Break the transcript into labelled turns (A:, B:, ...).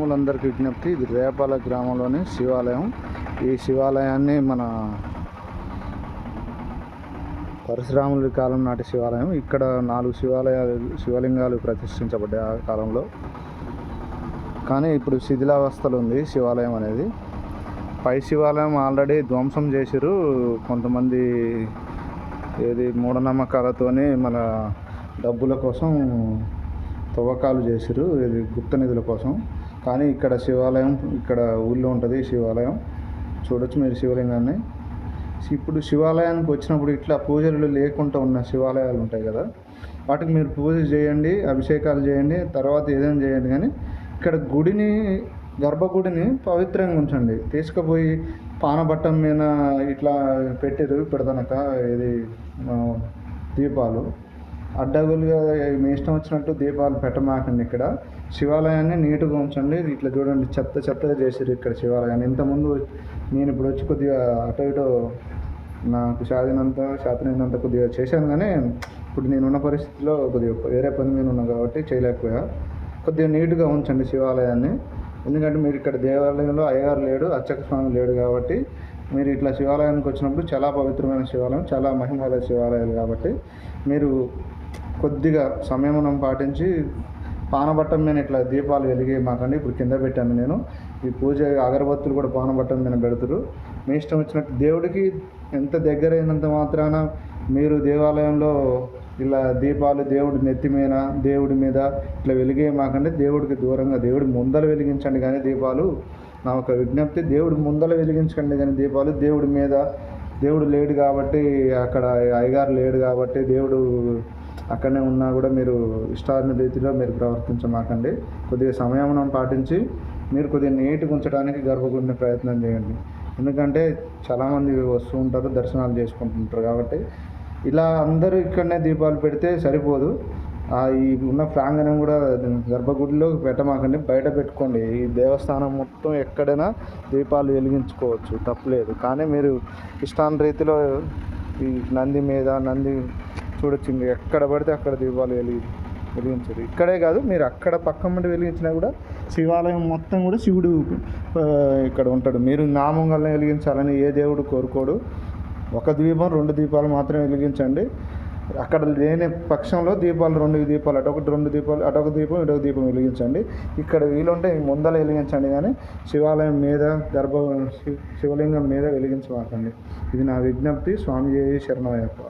A: అందరికీ విజ్ఞప్తి. ఇది రేపాల గ్రామంలోని శివాలయం. ఈ శివాలయాన్ని మన పరశురాముడి కాలం నాటి శివాలయం. ఇక్కడ 4 శివలింగాలు ప్రతిష్ఠించబడ్డాయి ఆ కాలంలో. కానీ ఇప్పుడు శిథిలావస్థలో ఉంది శివాలయం అనేది. పై శివాలయం ఆల్రెడీ ధ్వంసం చేసిరు కొంతమంది. మూఢనమ్మకాలతోని మన డబ్బుల కోసం తవ్వకాలు చేసిరు, గుప్త నిధుల కోసం. కానీ ఇక్కడ శివాలయం ఇక్కడ ఊళ్ళో ఉంటుంది. శివాలయం చూడొచ్చు మీరు శివలింగాన్ని. ఇప్పుడు శివాలయానికి వచ్చినప్పుడు ఇట్లా పూజలు లేకుండా ఉన్న శివాలయాలు ఉంటాయి కదా, వాటికి మీరు పూజ చేయండి, అభిషేకాలు చేయండి, తర్వాత ఏదైనా చేయండి. కానీ ఇక్కడ గర్భగుడిని పవిత్రంగా ఉంచండి. తీసుకుపోయి పానబట్టం మీద ఇట్లా పెట్టారు పెడతానక దీపాలు అడ్డగులుగా మీ ఇష్టం వచ్చినట్టు దీపాలు పెట్టమాకండి. ఇక్కడ శివాలయాన్ని నీట్గా ఉంచండి. ఇట్లా చూడండి, చెత్తగా చేసారు ఇక్కడ శివాలయాన్ని. ఇంతకుముందు నేను ఇప్పుడు వచ్చి కొద్దిగా అటు ఇటు నాకు శాతనైనంత కొద్దిగా చేశాను. కానీ ఇప్పుడు నేనున్న పరిస్థితిలో కొద్దిగా వేరే పని మీద ఉన్నా కాబట్టి చేయలేకపోయా. కొద్దిగా నీట్గా ఉంచండి శివాలయాన్ని. ఎందుకంటే మీరు ఇక్కడ దేవాలయంలో అయ్యగారు లేడు, అర్చక స్వామి లేడు కాబట్టి మీరు ఇట్లా శివాలయానికి వచ్చినప్పుడు చాలా పవిత్రమైన శివాలయం, చాలా మహిమల శివాలయాలు కాబట్టి మీరు కొద్దిగా సంయమనం పాటించి పానబట్టం మీద ఇట్లా దీపాలు వెలిగి మాకండి. ఇప్పుడు కింద పెట్టాను నేను. ఈ పూజ అగరబత్తులు కూడా పానబట్టం మీద పెడతారు. మీ ఇష్టం వచ్చినట్టు దేవుడికి ఎంత దగ్గరైనంత మాత్రాన మీరు దేవాలయంలో ఇలా దీపాలు దేవుడి నెత్తి మీద దేవుడి మీద ఇట్లా వెలిగే మాకండి. దేవుడికి దూరంగా దేవుడి ముందర వెలిగించండి. కానీ దీపాలు నా ఒక విజ్ఞప్తి, దేవుడి ముందర వెలిగించండి. కానీ దీపాలు దేవుడు లేడు కాబట్టి, అక్కడ అయ్యగారు లేడు కాబట్టి దేవుడు అక్కడనే ఉన్నా కూడా మీరు ఇష్టాన్ని రీతిలో మీరు ప్రవర్తించమాకండి. కొద్దిగా సంయమనం పాటించి మీరు కొద్దిగా నీట్గా ఉంచడానికి గర్భగుడిని ప్రయత్నం చేయండి. ఎందుకంటే చాలామంది వస్తూ ఉంటారు, దర్శనాలు చేసుకుంటుంటారు. కాబట్టి ఇలా అందరూ ఇక్కడనే దీపాలు పెడితే సరిపోదు. ఈ ఉన్న ప్రాంగణం కూడా గర్భగుడిలో పెట్టమాకండి, బయట పెట్టుకోండి. ఈ దేవస్థానం మొత్తం ఎక్కడైనా దీపాలు వెలిగించుకోవచ్చు, తప్పులేదు. కానీ మీరు ఇష్టాన్ని రీతిలో ఈ నంది చూడొచ్చు, ఎక్కడ పడితే అక్కడ దీపాలు వెలిగించరు. ఇక్కడే కాదు, మీరు అక్కడ పక్క నుండి వెలిగించినా కూడా శివాలయం మొత్తం కూడా శివుడు ఇక్కడ ఉంటాడు. మీరు నామంగానే వెలిగించాలని ఏ దేవుడు కోరుకోడు. 1 దీపం 2 దీపాలు మాత్రమే వెలిగించండి. అక్కడ లేని పక్షంలో 2 దీపాలు అటొకటి 2 దీపాలు అటొక దీపం ఇటొక దీపం వెలిగించండి. ఇక్కడ వీలుంటే ముందర వెలిగించండి. కానీ శివాలయం మీద శివలింగం మీద వెలిగించమాకండి. ఇది నా విజ్ఞప్తి. స్వామి శరణమయ్యప్ప.